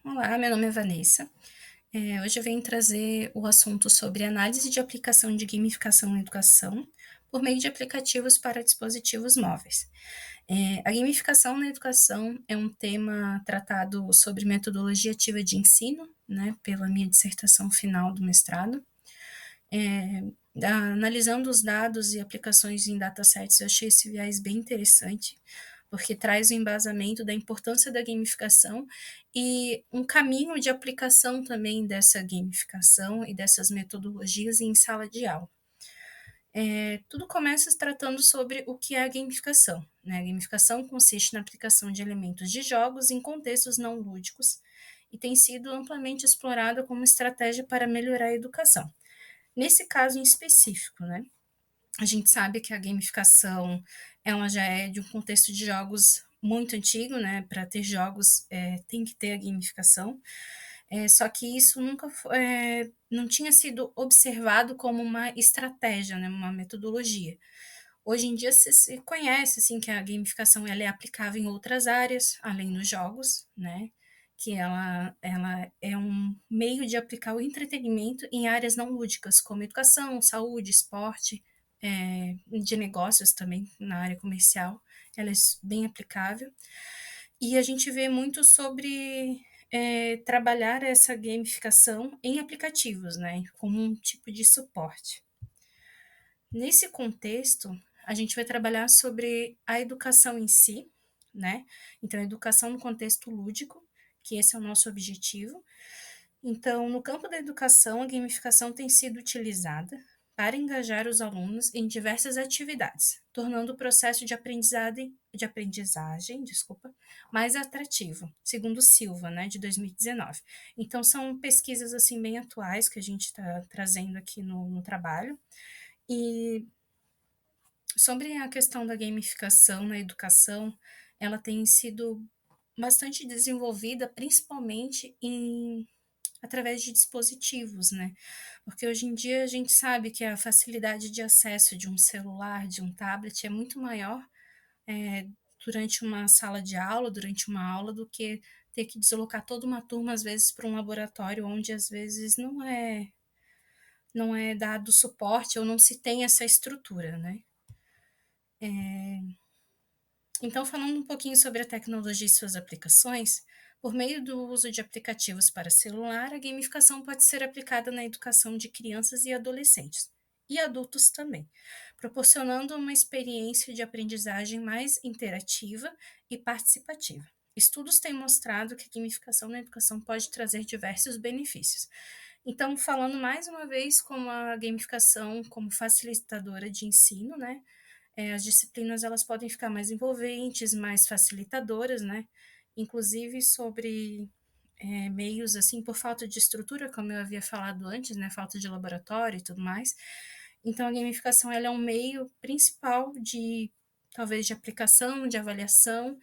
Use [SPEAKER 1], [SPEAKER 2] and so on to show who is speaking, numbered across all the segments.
[SPEAKER 1] Olá, meu nome é Vanessa. Hoje eu venho trazer o assunto sobre análise de aplicação de gamificação na educação por meio de aplicativos para dispositivos móveis. A gamificação na educação é um tema tratado sobre metodologia ativa de ensino, né, pela minha dissertação final do mestrado. É, Analisando os dados e aplicações em datasets, eu achei esse viés bem interessante, porque traz o embasamento da importância da gamificação e um caminho de aplicação também dessa gamificação e dessas metodologias em sala de aula. Tudo começa se tratando sobre o que é a gamificação. Né? A gamificação consiste na aplicação de elementos de jogos em contextos não lúdicos e tem sido amplamente explorada como estratégia para melhorar a educação. Nesse caso em específico, né? A gente sabe que a gamificação ela já é de um contexto de jogos muito antigo, né? Para ter jogos tem que ter a gamificação. Só que isso nunca não tinha sido observado como uma estratégia, né? Uma metodologia. Hoje em dia se conhece assim que a gamificação ela é aplicável em outras áreas, além dos jogos, né? Que ela é um meio de aplicar o entretenimento em áreas não lúdicas, como educação, saúde, esporte, de negócios também, na área comercial, ela é bem aplicável. E a gente vê muito sobre trabalhar essa gamificação em aplicativos, né, como um tipo de suporte. Nesse contexto, a gente vai trabalhar sobre a educação em si, né? Então, a educação no contexto lúdico, que esse é o nosso objetivo. Então, no campo da educação, a gamificação tem sido utilizada para engajar os alunos em diversas atividades, tornando o processo de aprendizagem, mais atrativo, segundo Silva, né, de 2019. Então, são pesquisas assim bem atuais que a gente está trazendo aqui no trabalho. E sobre a questão da gamificação na educação, ela tem sido bastante desenvolvida, principalmente através de dispositivos, né? Porque hoje em dia a gente sabe que a facilidade de acesso de um celular, de um tablet, é muito maior é, durante uma sala de aula, durante uma aula, do que ter que deslocar toda uma turma, às vezes, para um laboratório onde, às vezes, não é dado suporte ou não se tem essa estrutura, né? Então, falando um pouquinho sobre a tecnologia e suas aplicações, por meio do uso de aplicativos para celular, a gamificação pode ser aplicada na educação de crianças e adolescentes, e adultos também, proporcionando uma experiência de aprendizagem mais interativa e participativa. Estudos têm mostrado que a gamificação na educação pode trazer diversos benefícios. Então, falando mais uma vez como a gamificação como facilitadora de ensino, né? As disciplinas elas podem ficar mais envolventes, mais facilitadoras, né? Inclusive sobre meios assim por falta de estrutura, como eu havia falado antes, né? Falta de laboratório e tudo mais. Então a gamificação ela é um meio principal de talvez de aplicação, de avaliação,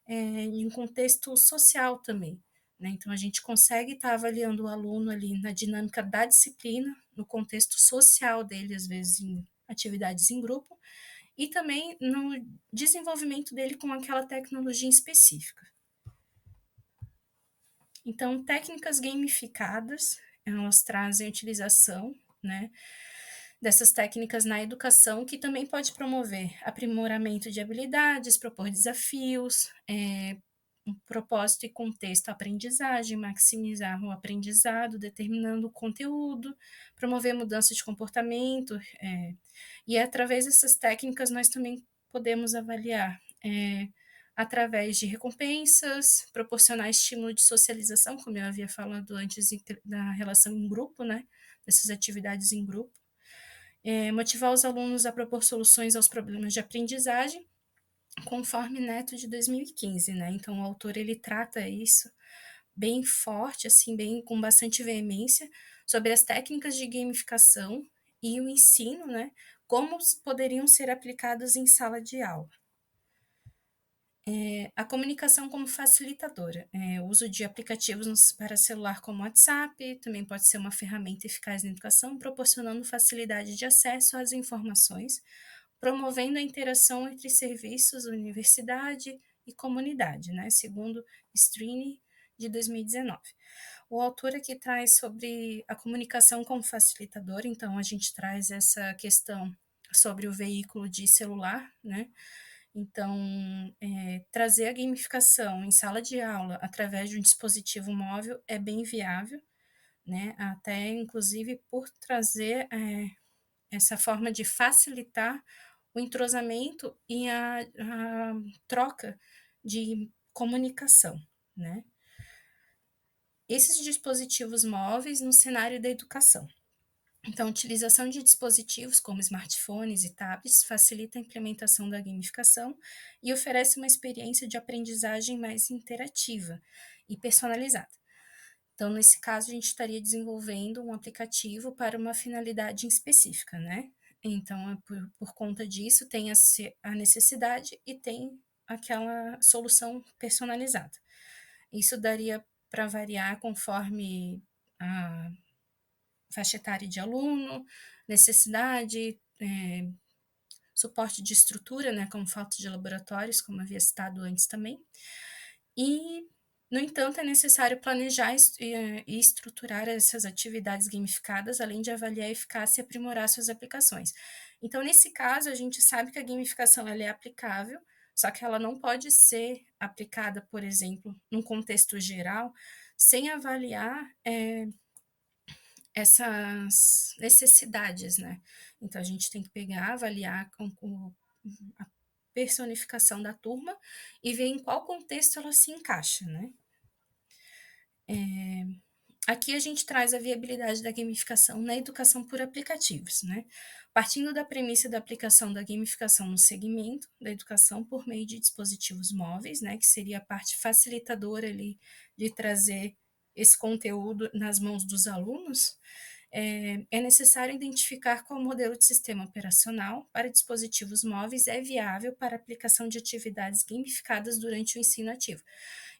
[SPEAKER 1] em um contexto social também. Né? Então a gente consegue estar avaliando o aluno ali na dinâmica da disciplina, no contexto social dele, às vezes em atividades em grupo, e também no desenvolvimento dele com aquela tecnologia específica. Então, técnicas gamificadas, elas trazem a utilização, né, dessas técnicas na educação, que também pode promover aprimoramento de habilidades, propor desafios, um propósito e contexto, aprendizagem, maximizar o aprendizado, determinando o conteúdo, promover mudança de comportamento, e através dessas técnicas nós também podemos avaliar através de recompensas, proporcionar estímulo de socialização, como eu havia falado antes, da relação em grupo, né, dessas atividades em grupo, motivar os alunos a propor soluções aos problemas de aprendizagem, conforme Neto de 2015, né? Então o autor ele trata isso bem forte, assim, bem com bastante veemência sobre as técnicas de gamificação e o ensino, né? Como poderiam ser aplicadas em sala de aula. A comunicação como facilitadora. O uso de aplicativos para celular como WhatsApp também pode ser uma ferramenta eficaz na educação, proporcionando facilidade de acesso às informações, promovendo a interação entre serviços, universidade e comunidade, né? Segundo Strini, de 2019. O autor aqui traz sobre a comunicação como facilitador, então a gente traz essa questão sobre o veículo de celular, né? Então, trazer a gamificação em sala de aula através de um dispositivo móvel é bem viável, né? Até inclusive por trazer essa forma de facilitar o entrosamento e a troca de comunicação, né? Esses dispositivos móveis no cenário da educação. Então, a utilização de dispositivos como smartphones e tablets facilita a implementação da gamificação e oferece uma experiência de aprendizagem mais interativa e personalizada. Então, nesse caso, a gente estaria desenvolvendo um aplicativo para uma finalidade específica, né? Então, por conta disso, tem a necessidade e tem aquela solução personalizada. Isso daria para variar conforme a faixa etária de aluno, necessidade, suporte de estrutura, né, como falta de laboratórios, como havia citado antes também. E, no entanto, é necessário planejar e estruturar essas atividades gamificadas, além de avaliar a eficácia e aprimorar suas aplicações. Então, nesse caso, a gente sabe que a gamificação ela é aplicável, só que ela não pode ser aplicada, por exemplo, num contexto geral, sem avaliar essas necessidades, né? Então, a gente tem que pegar, avaliar com a personificação da turma e ver em qual contexto ela se encaixa, né? Aqui a gente traz a viabilidade da gamificação na educação por aplicativos, né? Partindo da premissa da aplicação da gamificação no segmento da educação por meio de dispositivos móveis, né? Que seria a parte facilitadora ali de trazer esse conteúdo nas mãos dos alunos, é necessário identificar qual modelo de sistema operacional para dispositivos móveis é viável para aplicação de atividades gamificadas durante o ensino ativo.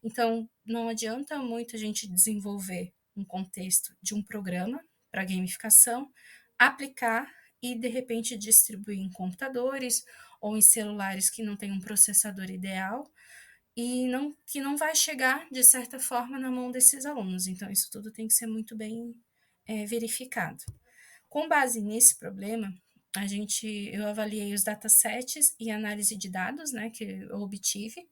[SPEAKER 1] Então, não adianta muito a gente desenvolver um contexto de um programa para gamificação, aplicar e, de repente, distribuir em computadores ou em celulares que não têm um processador ideal e que não vai chegar, de certa forma, na mão desses alunos. Então, isso tudo tem que ser muito bem verificado. Com base nesse problema, eu avaliei os datasets e análise de dados, né, que eu obtive.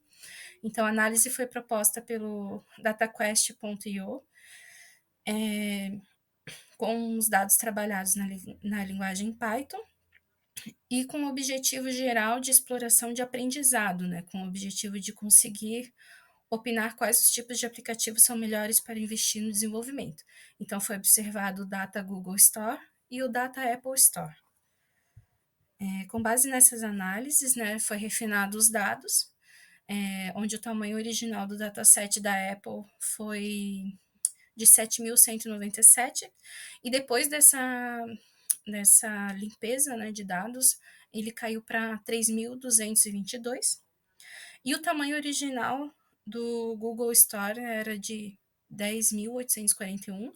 [SPEAKER 1] Então, a análise foi proposta pelo dataquest.io, com os dados trabalhados na linguagem Python e com o objetivo geral de exploração de aprendizado, né, com o objetivo de conseguir opinar quais os tipos de aplicativos são melhores para investir no desenvolvimento. Então, foi observado o Data Google Store e o Data Apple Store. Com base nessas análises, né, foi refinado os dados, onde o tamanho original do dataset da Apple foi de 7.197, e depois dessa limpeza, né, de dados, ele caiu para 3.222, e o tamanho original do Google Store era de 10.841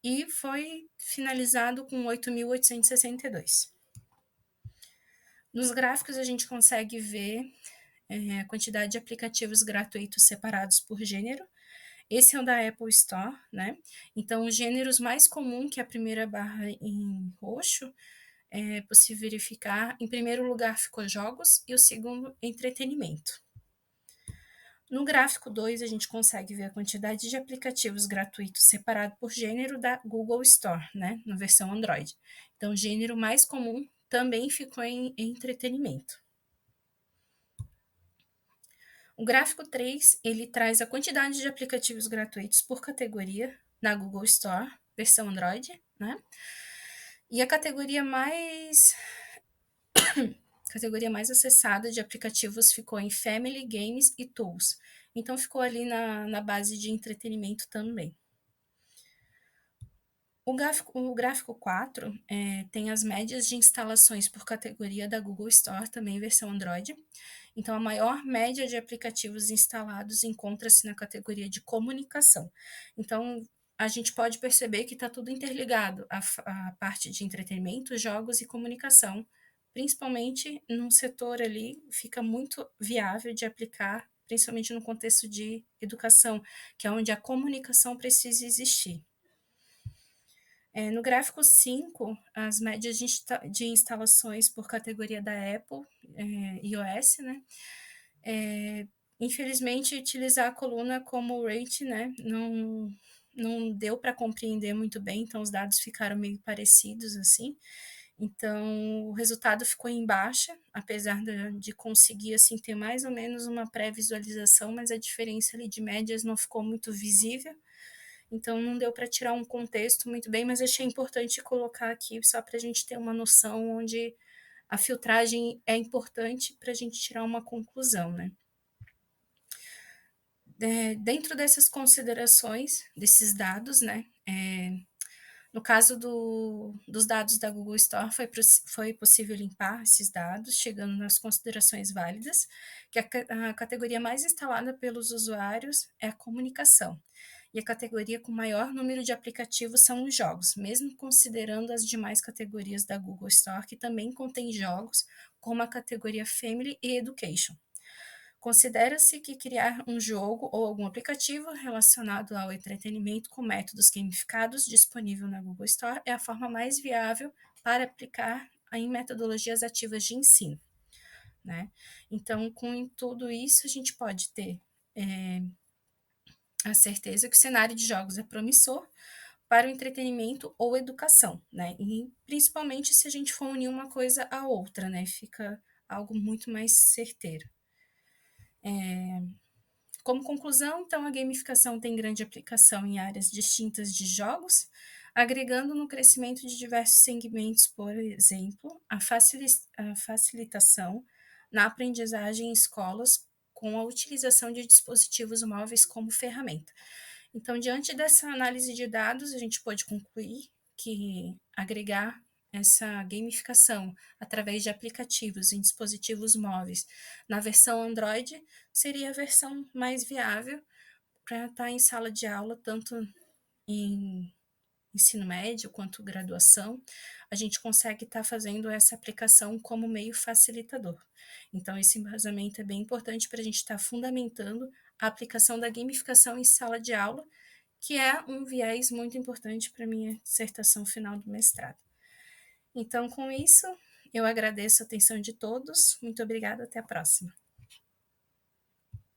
[SPEAKER 1] e foi finalizado com 8.862. Nos gráficos a gente consegue ver a quantidade de aplicativos gratuitos separados por gênero. Esse é o da Apple Store, né? Então, os gêneros mais comuns, que é a primeira barra em roxo, é possível verificar. Em primeiro lugar ficou jogos e o segundo, entretenimento. No gráfico 2, a gente consegue ver a quantidade de aplicativos gratuitos separado por gênero da Google Store, né, na versão Android. Então, o gênero mais comum também ficou em entretenimento. O gráfico 3, ele traz a quantidade de aplicativos gratuitos por categoria na Google Store, versão Android, né? E a categoria mais acessada de aplicativos ficou em Family, Games e Tools. Então, ficou ali na base de entretenimento também. O gráfico 4 tem as médias de instalações por categoria da Google Store, também versão Android. Então, a maior média de aplicativos instalados encontra-se na categoria de comunicação. Então, a gente pode perceber que está tudo interligado, a parte de entretenimento, jogos e comunicação, principalmente num setor ali, fica muito viável de aplicar principalmente no contexto de educação, que é onde a comunicação precisa existir. No gráfico 5, as médias de instalações por categoria da Apple, iOS, né? Infelizmente, utilizar a coluna como rate, né, não deu para compreender muito bem, então os dados ficaram meio parecidos assim. Então, o resultado ficou em baixa, apesar de conseguir assim ter mais ou menos uma pré-visualização, mas a diferença ali de médias não ficou muito visível. Então, não deu para tirar um contexto muito bem, mas achei importante colocar aqui só para a gente ter uma noção onde a filtragem é importante para a gente tirar uma conclusão, né? Dentro dessas considerações, desses dados, né, no caso dos dados da Google Store, foi possível limpar esses dados, chegando nas considerações válidas, que a categoria mais instalada pelos usuários é a comunicação, e a categoria com maior número de aplicativos são os jogos, mesmo considerando as demais categorias da Google Store, que também contém jogos, como a categoria Family e Education. Considera-se que criar um jogo ou algum aplicativo relacionado ao entretenimento com métodos gamificados disponível na Google Store é a forma mais viável para aplicar em metodologias ativas de ensino, né? Então, com tudo isso, a gente pode ter a certeza que o cenário de jogos é promissor para o entretenimento ou educação, né? E principalmente se a gente for unir uma coisa à outra, né? Fica algo muito mais certeiro. Como conclusão, então, a gamificação tem grande aplicação em áreas distintas de jogos, agregando no crescimento de diversos segmentos, por exemplo, a facilitação na aprendizagem em escolas com a utilização de dispositivos móveis como ferramenta. Então, diante dessa análise de dados, a gente pode concluir que agregar essa gamificação através de aplicativos em dispositivos móveis na versão Android seria a versão mais viável para estar em sala de aula, tanto em ensino médio quanto graduação, a gente consegue estar fazendo essa aplicação como meio facilitador. Então, esse embasamento é bem importante para a gente estar fundamentando a aplicação da gamificação em sala de aula, que é um viés muito importante para a minha dissertação final do mestrado. Então, com isso, eu agradeço a atenção de todos. Muito obrigada, até a próxima.